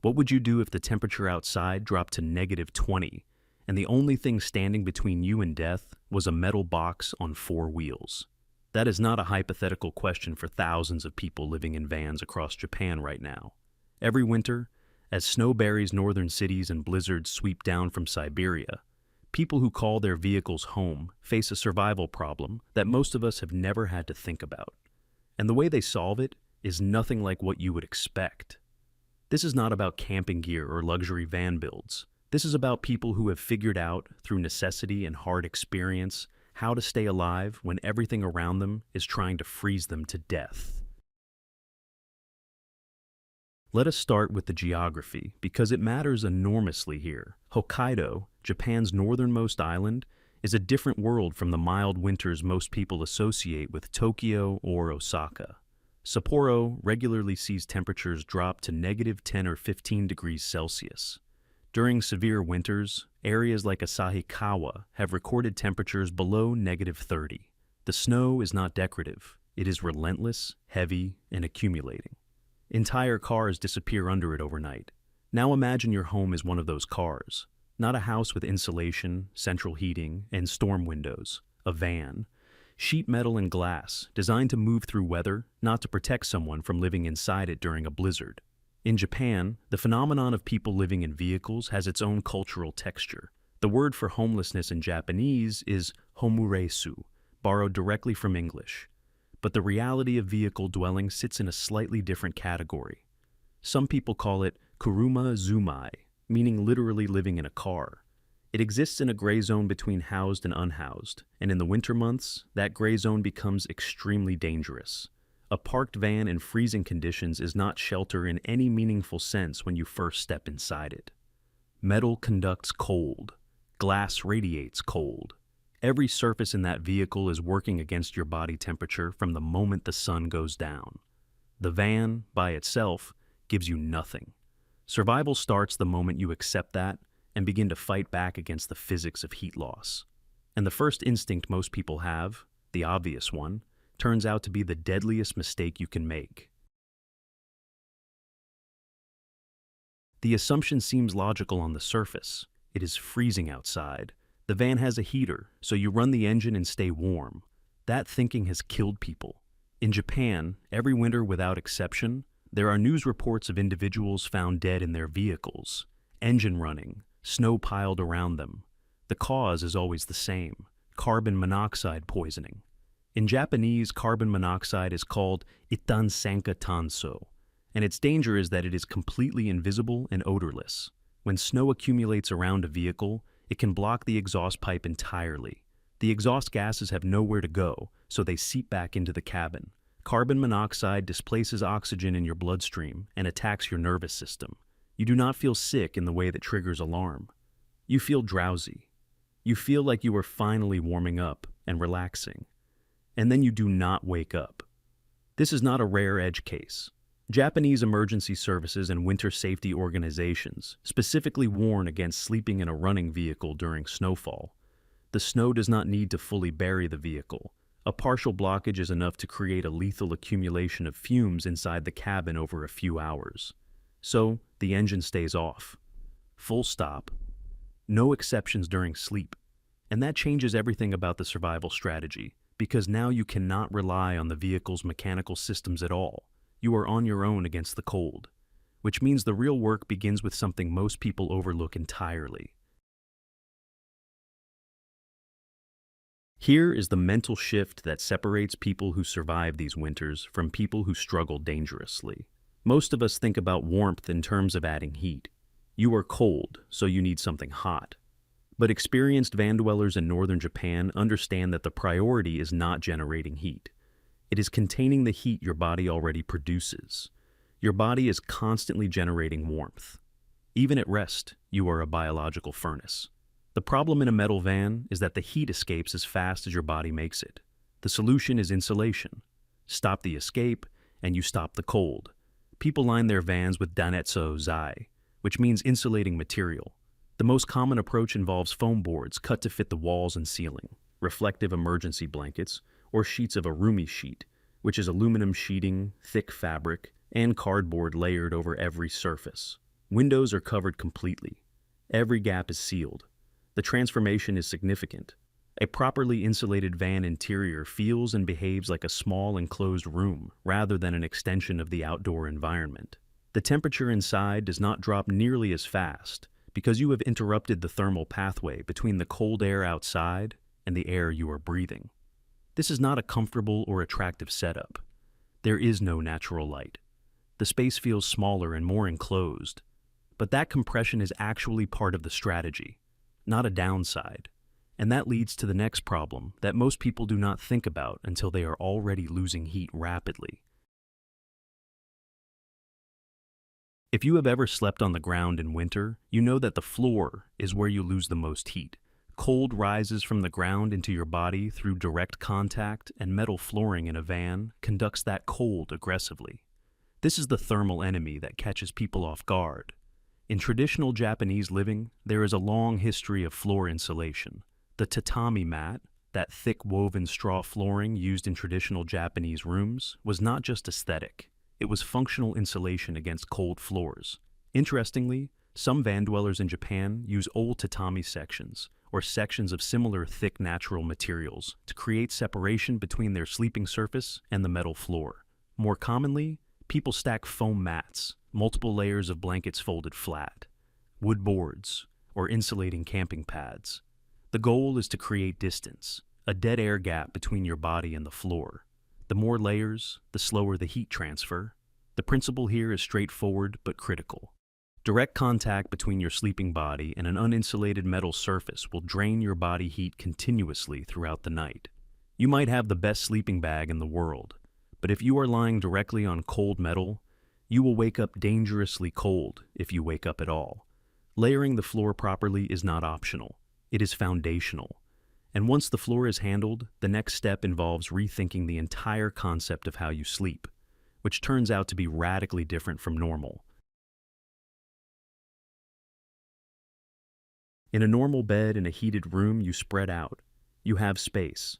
What would you do if the temperature outside dropped to -20 and the only thing standing between you and death was a metal box on four wheels? That is not a hypothetical question for thousands of people living in vans across Japan right now. Every winter, as snow buries northern cities and blizzards sweep down from Siberia, people who call their vehicles home face a survival problem that most of us have never had to think about. And the way they solve it is nothing like what you would expect. This is not about camping gear or luxury van builds. This is about people who have figured out, through necessity and hard experience, how to stay alive when everything around them is trying to freeze them to death. Let us start with the geography, because it matters enormously here. Hokkaido, Japan's northernmost island, is a different world from the mild winters most people associate with Tokyo or Osaka. Sapporo regularly sees temperatures drop to -10 or 15 degrees Celsius. During severe winters, areas like Asahikawa have recorded temperatures below -30. The snow is not decorative. It is relentless, heavy, and accumulating. Entire cars disappear under it overnight. Now imagine your home is one of those cars. Not a house with insulation, central heating, and storm windows. A van. Sheet metal and glass, designed to move through weather, not to protect someone from living inside it during a blizzard. In Japan, the phenomenon of people living in vehicles has its own cultural texture. The word for homelessness in Japanese is homuresu, borrowed directly from English. But the reality of vehicle dwelling sits in a slightly different category. Some people call it kuruma zumai, meaning literally living in a car. It exists in a gray zone between housed and unhoused, and in the winter months, that gray zone becomes extremely dangerous. A parked van in freezing conditions is not shelter in any meaningful sense when you first step inside it. Metal conducts cold. Glass radiates cold. Every surface in that vehicle is working against your body temperature from the moment the sun goes down. The van, by itself, gives you nothing. Survival starts the moment you accept that and begin to fight back against the physics of heat loss. And the first instinct most people have, the obvious one, turns out to be the deadliest mistake you can make. The assumption seems logical on the surface. It is freezing outside. The van has a heater, so you run the engine and stay warm. That thinking has killed people. In Japan, every winter without exception, there are news reports of individuals found dead in their vehicles, engine running, snow piled around them. The cause is always the same: carbon monoxide poisoning. In Japanese, carbon monoxide is called itansanka tanso, and its danger is that it is completely invisible and odorless. When snow accumulates around a vehicle, it can block the exhaust pipe entirely. The exhaust gases have nowhere to go, so they seep back into the cabin. Carbon monoxide displaces oxygen in your bloodstream and attacks your nervous system. You do not feel sick in the way that triggers alarm. You feel drowsy. You feel like you are finally warming up and relaxing. And then you do not wake up. This is not a rare edge case. Japanese emergency services and winter safety organizations specifically warn against sleeping in a running vehicle during snowfall. The snow does not need to fully bury the vehicle. A partial blockage is enough to create a lethal accumulation of fumes inside the cabin over a few hours. So, the engine stays off. Full stop. No exceptions during sleep. And that changes everything about the survival strategy, because now you cannot rely on the vehicle's mechanical systems at all. You are on your own against the cold, which means the real work begins with something most people overlook entirely. Here is the mental shift that separates people who survive these winters from people who struggle dangerously. Most of us think about warmth in terms of adding heat. You are cold, so you need something hot. But experienced van dwellers in northern Japan understand that the priority is not generating heat. It is containing the heat your body already produces. Your body is constantly generating warmth. Even at rest, you are a biological furnace. The problem in a metal van is that the heat escapes as fast as your body makes it. The solution is insulation. Stop the escape, and you stop the cold. People line their vans with danetsu zai, which means insulating material. The most common approach involves foam boards cut to fit the walls and ceiling, reflective emergency blankets, or sheets of a roomy sheet, which is aluminum sheeting, thick fabric, and cardboard layered over every surface. Windows are covered completely. Every gap is sealed. The transformation is significant. A properly insulated van interior feels and behaves like a small enclosed room rather than an extension of the outdoor environment. The temperature inside does not drop nearly as fast because you have interrupted the thermal pathway between the cold air outside and the air you are breathing. This is not a comfortable or attractive setup. There is no natural light. The space feels smaller and more enclosed. But that compression is actually part of the strategy, not a downside. And that leads to the next problem that most people do not think about until they are already losing heat rapidly. If you have ever slept on the ground in winter, you know that the floor is where you lose the most heat. Cold rises from the ground into your body through direct contact, and metal flooring in a van conducts that cold aggressively. This is the thermal enemy that catches people off guard. In traditional Japanese living, there is a long history of floor insulation. The tatami mat, that thick woven straw flooring used in traditional Japanese rooms, was not just aesthetic. It was functional insulation against cold floors. Interestingly, some van dwellers in Japan use old tatami sections, or sections of similar thick natural materials, to create separation between their sleeping surface and the metal floor. More commonly, people stack foam mats, multiple layers of blankets folded flat, wood boards, or insulating camping pads. The goal is to create distance, a dead air gap between your body and the floor. The more layers, the slower the heat transfer. The principle here is straightforward but critical. Direct contact between your sleeping body and an uninsulated metal surface will drain your body heat continuously throughout the night. You might have the best sleeping bag in the world, but if you are lying directly on cold metal, you will wake up dangerously cold if you wake up at all. Layering the floor properly is not optional. It is foundational. And once the floor is handled, the next step involves rethinking the entire concept of how you sleep, which turns out to be radically different from normal. In a normal bed in a heated room, you spread out. You have space.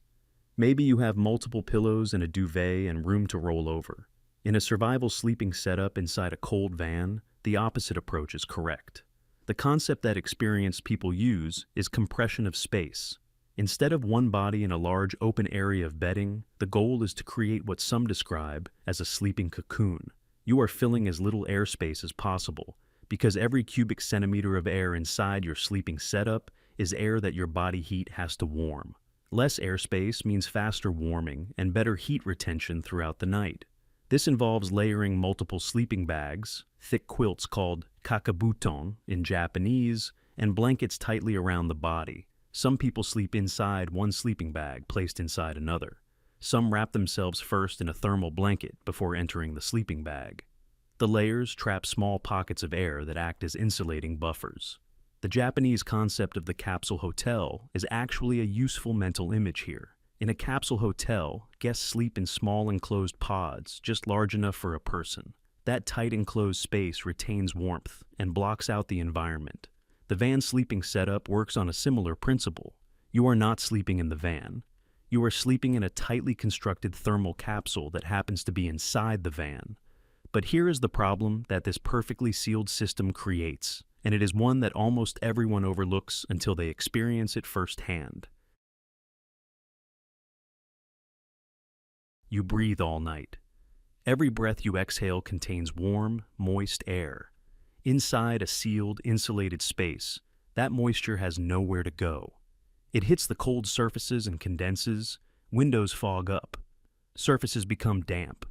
Maybe you have multiple pillows and a duvet and room to roll over. In a survival sleeping setup inside a cold van, the opposite approach is correct. The concept that experienced people use is compression of space. Instead of one body in a large open area of bedding, the goal is to create what some describe as a sleeping cocoon. You are filling as little airspace as possible, because every cubic centimeter of air inside your sleeping setup is air that your body heat has to warm. Less airspace means faster warming and better heat retention throughout the night. This involves layering multiple sleeping bags, thick quilts called kakabuton in Japanese, and blankets tightly around the body. Some people sleep inside one sleeping bag placed inside another. Some wrap themselves first in a thermal blanket before entering the sleeping bag. The layers trap small pockets of air that act as insulating buffers. The Japanese concept of the capsule hotel is actually a useful mental image here. In a capsule hotel, guests sleep in small enclosed pods, just large enough for a person. That tight enclosed space retains warmth and blocks out the environment. The van sleeping setup works on a similar principle. You are not sleeping in the van. You are sleeping in a tightly constructed thermal capsule that happens to be inside the van. But here is the problem that this perfectly sealed system creates, and it is one that almost everyone overlooks until they experience it firsthand. You breathe all night. Every breath you exhale contains warm, moist air. Inside a sealed, insulated space, that moisture has nowhere to go. It hits the cold surfaces and condenses, windows fog up, surfaces become damp.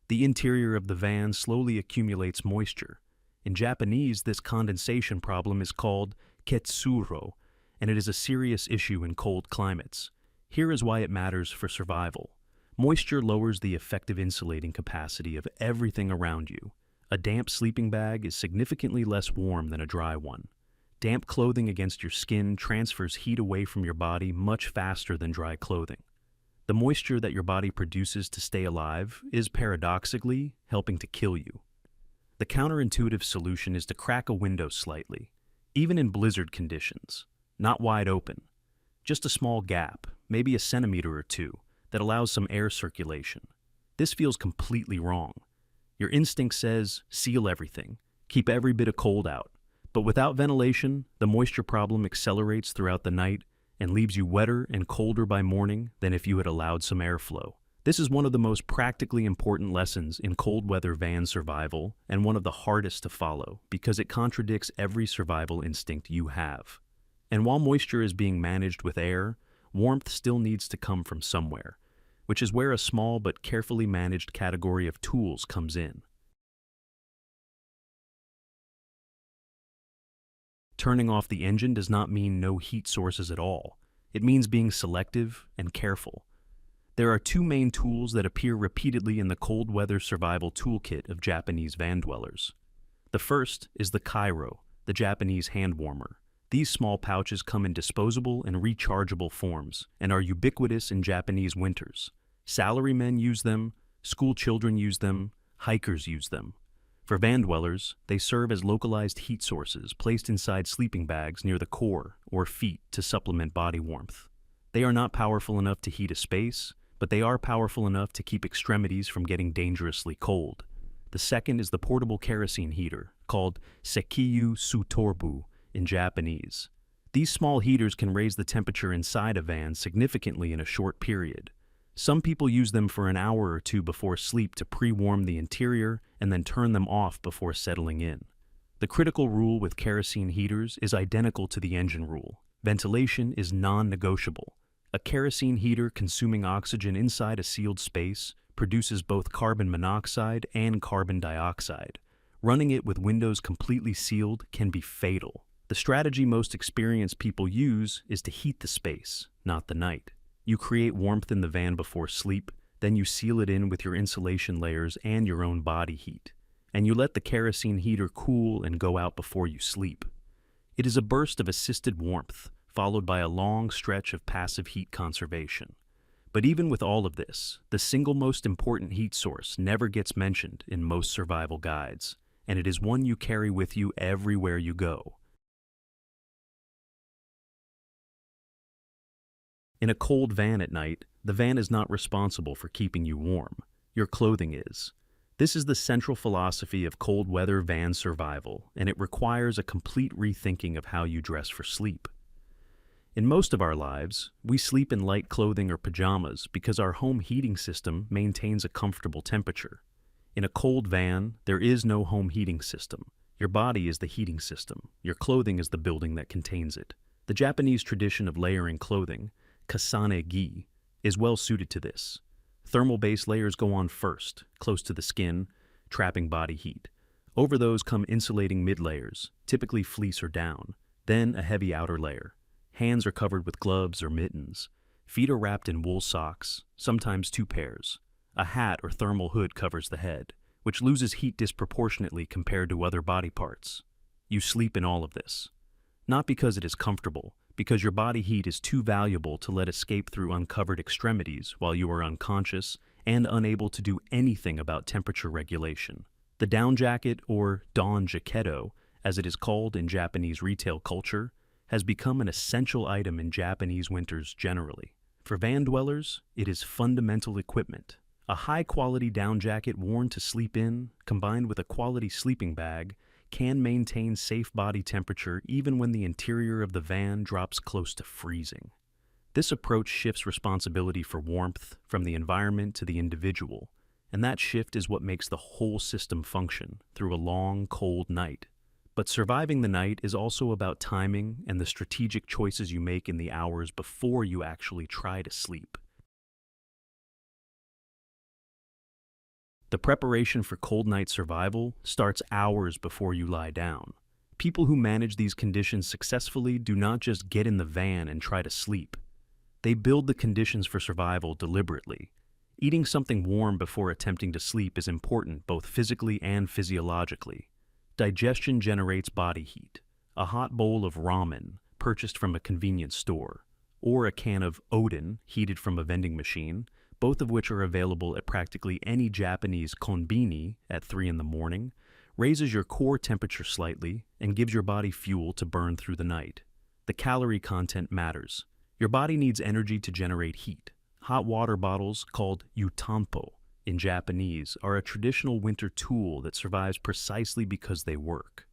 The interior of the van slowly accumulates moisture. In Japanese, this condensation problem is called ketsuro, and it is a serious issue in cold climates. Here is why it matters for survival. Moisture lowers the effective insulating capacity of everything around you. A damp sleeping bag is significantly less warm than a dry one. Damp clothing against your skin transfers heat away from your body much faster than dry clothing. The moisture that your body produces to stay alive is paradoxically helping to kill you. The counterintuitive solution is to crack a window slightly, even in blizzard conditions, not wide open. Just a small gap, maybe a centimeter or two, that allows some air circulation. This feels completely wrong. Your instinct says, seal everything, keep every bit of cold out. But without ventilation, the moisture problem accelerates throughout the night and leaves you wetter and colder by morning than if you had allowed some airflow. This is one of the most practically important lessons in cold weather van survival and one of the hardest to follow because it contradicts every survival instinct you have. And while moisture is being managed with air, warmth still needs to come from somewhere, which is where a small but carefully managed category of tools comes in. Turning off the engine does not mean no heat sources at all. It means being selective and careful. There are two main tools that appear repeatedly in the cold weather survival toolkit of Japanese van dwellers. The first is the Kairo, the Japanese hand warmer. These small pouches come in disposable and rechargeable forms and are ubiquitous in Japanese winters. Salarymen use them, school children use them, hikers use them. For van dwellers, they serve as localized heat sources placed inside sleeping bags near the core or feet to supplement body warmth. They are not powerful enough to heat a space, but they are powerful enough to keep extremities from getting dangerously cold. The second is the portable kerosene heater, called Sekiyu Sutorbu in Japanese. These small heaters can raise the temperature inside a van significantly in a short period. Some people use them for an hour or two before sleep to pre-warm the interior and then turn them off before settling in. The critical rule with kerosene heaters is identical to the engine rule. Ventilation is non-negotiable. A kerosene heater consuming oxygen inside a sealed space produces both carbon monoxide and carbon dioxide. Running it with windows completely sealed can be fatal. The strategy most experienced people use is to heat the space, not the night. You create warmth in the van before sleep, then you seal it in with your insulation layers and your own body heat, and you let the kerosene heater cool and go out before you sleep. It is a burst of assisted warmth, followed by a long stretch of passive heat conservation. But even with all of this, the single most important heat source never gets mentioned in most survival guides, and it is one you carry with you everywhere you go. In a cold van at night, the van is not responsible for keeping you warm. Your clothing is. This is the central philosophy of cold weather van survival, and it requires a complete rethinking of how you dress for sleep. In most of our lives, we sleep in light clothing or pajamas because our home heating system maintains a comfortable temperature. In a cold van, there is no home heating system. Your body is the heating system. Your clothing is the building that contains it. The Japanese tradition of layering clothing, kasane-gi, is well suited to this. Thermal base layers go on first, close to the skin, trapping body heat. Over those come insulating mid-layers, typically fleece or down, then a heavy outer layer. Hands are covered with gloves or mittens. Feet are wrapped in wool socks, sometimes two pairs. A hat or thermal hood covers the head, which loses heat disproportionately compared to other body parts. You sleep in all of this. Not because it is comfortable, because your body heat is too valuable to let escape through uncovered extremities while you are unconscious and unable to do anything about temperature regulation. The down jacket, or don jaquetto, as it is called in Japanese retail culture, has become an essential item in Japanese winters generally. For van dwellers, it is fundamental equipment. A high-quality down jacket worn to sleep in, combined with a quality sleeping bag, can maintain safe body temperature even when the interior of the van drops close to freezing. This approach shifts responsibility for warmth from the environment to the individual, and that shift is what makes the whole system function through a long, cold night. But surviving the night is also about timing and the strategic choices you make in the hours before you actually try to sleep. The preparation for cold night survival starts hours before you lie down. People who manage these conditions successfully do not just get in the van and try to sleep. They build the conditions for survival deliberately. Eating something warm before attempting to sleep is important both physically and physiologically. Digestion generates body heat. A hot bowl of ramen, purchased from a convenience store, or a can of oden, heated from a vending machine, both of which are available at practically any Japanese konbini at 3 in the morning, raises your core temperature slightly and gives your body fuel to burn through the night. The calorie content matters. Your body needs energy to generate heat. Hot water bottles, called yutanpo in Japanese, are a traditional winter tool that survives precisely because they work.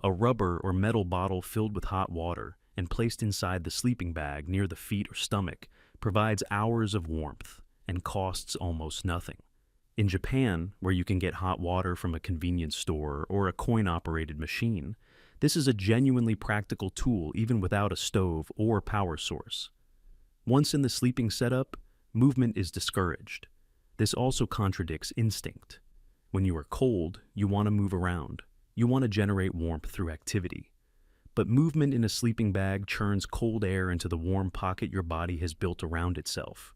A rubber or metal bottle filled with hot water and placed inside the sleeping bag near the feet or stomach provides hours of warmth and costs almost nothing. In Japan, where you can get hot water from a convenience store or a coin-operated machine, this is a genuinely practical tool even without a stove or power source. Once in the sleeping setup, movement is discouraged. This also contradicts instinct. When you are cold, you want to move around. You want to generate warmth through activity. But movement in a sleeping bag churns cold air into the warm pocket your body has built around itself.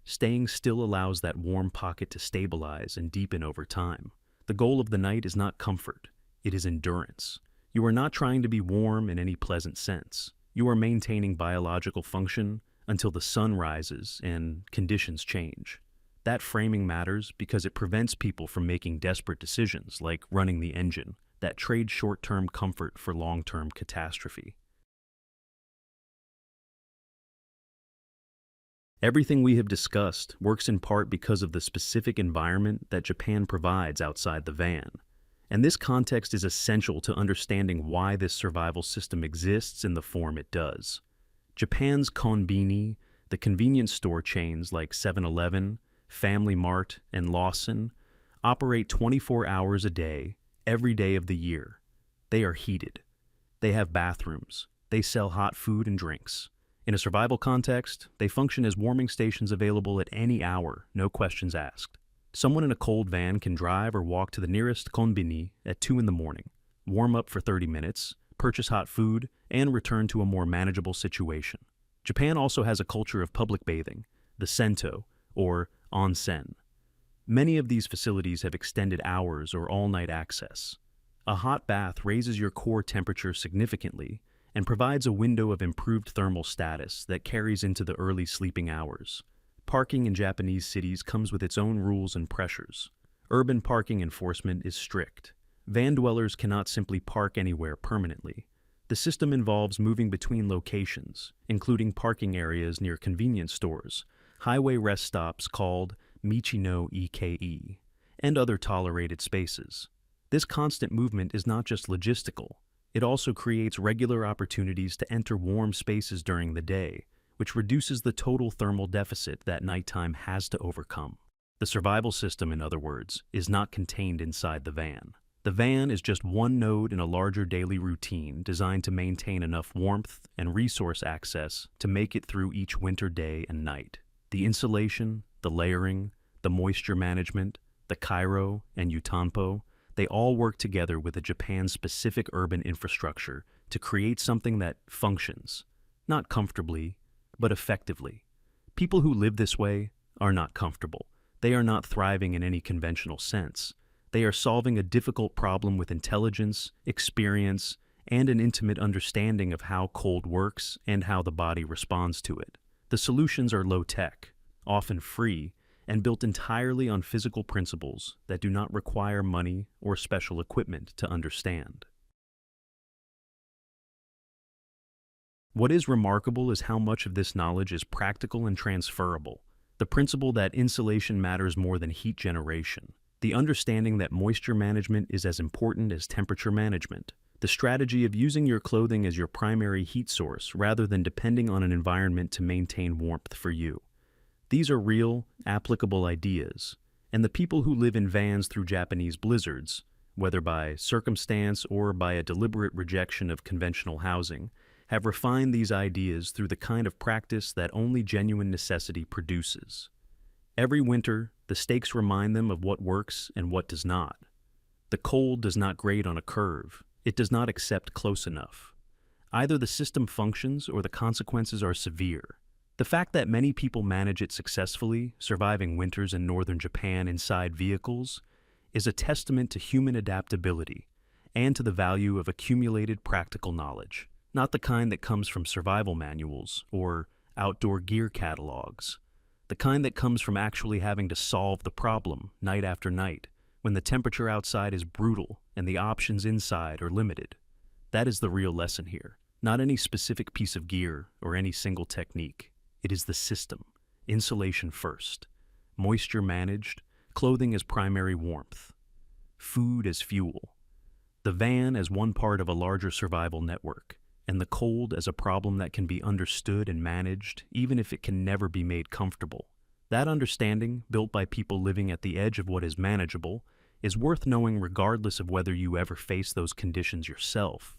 Staying still allows that warm pocket to stabilize and deepen over time. The goal of the night is not comfort, it is endurance. You are not trying to be warm in any pleasant sense. You are maintaining biological function until the sun rises and conditions change. That framing matters because it prevents people from making desperate decisions like running the engine that trade short-term comfort for long-term catastrophe. Everything we have discussed works in part because of the specific environment that Japan provides outside the van. And this context is essential to understanding why this survival system exists in the form it does. Japan's konbini, the convenience store chains like 7-Eleven, Family Mart, and Lawson, operate 24 hours a day, every day of the year. They are heated. They have bathrooms. They sell hot food and drinks. In a survival context, they function as warming stations available at any hour, no questions asked. Someone in a cold van can drive or walk to the nearest konbini at 2 in the morning, warm up for 30 minutes, purchase hot food, and return to a more manageable situation. Japan also has a culture of public bathing, the sento, or onsen. Many of these facilities have extended hours or all-night access. A hot bath raises your core temperature significantly and provides a window of improved thermal status that carries into the early sleeping hours. Parking in Japanese cities comes with its own rules and pressures. Urban parking enforcement is strict. Van dwellers cannot simply park anywhere permanently. The system involves moving between locations, including parking areas near convenience stores, highway rest stops called Michi no Ike, and other tolerated spaces. This constant movement is not just logistical. It also creates regular opportunities to enter warm spaces during the day, which reduces the total thermal deficit that nighttime has to overcome. The survival system, in other words, is not contained inside the van. The van is just one node in a larger daily routine designed to maintain enough warmth and resource access to make it through each winter day and night. The insulation, the layering, the moisture management, the kairo, and utanpo, they all work together with a Japan-specific urban infrastructure to create something that functions, not comfortably, but effectively. People who live this way are not comfortable. They are not thriving in any conventional sense. They are solving a difficult problem with intelligence, experience, and an intimate understanding of how cold works and how the body responds to it. The solutions are low-tech, often free, and built entirely on physical principles that do not require money or special equipment to understand. What is remarkable is how much of this knowledge is practical and transferable. The principle that insulation matters more than heat generation. The understanding that moisture management is as important as temperature management. The strategy of using your clothing as your primary heat source rather than depending on an environment to maintain warmth for you. These are real, applicable ideas, and the people who live in vans through Japanese blizzards, whether by circumstance or by a deliberate rejection of conventional housing, have refined these ideas through the kind of practice that only genuine necessity produces. Every winter, the stakes remind them of what works and what does not. The cold does not grade on a curve. It does not accept close enough. Either the system functions or the consequences are severe. The fact that many people manage it successfully, surviving winters in northern Japan inside vehicles, is a testament to human adaptability and to the value of accumulated practical knowledge, not the kind that comes from survival manuals or outdoor gear catalogs, the kind that comes from actually having to solve the problem night after night when the temperature outside is brutal and the options inside are limited. That is the real lesson here, not any specific piece of gear or any single technique. It is the system, insulation first, moisture managed, clothing as primary warmth, food as fuel, the van as one part of a larger survival network, and the cold as a problem that can be understood and managed, even if it can never be made comfortable. That understanding, built by people living at the edge of what is manageable, is worth knowing regardless of whether you ever face those conditions yourself.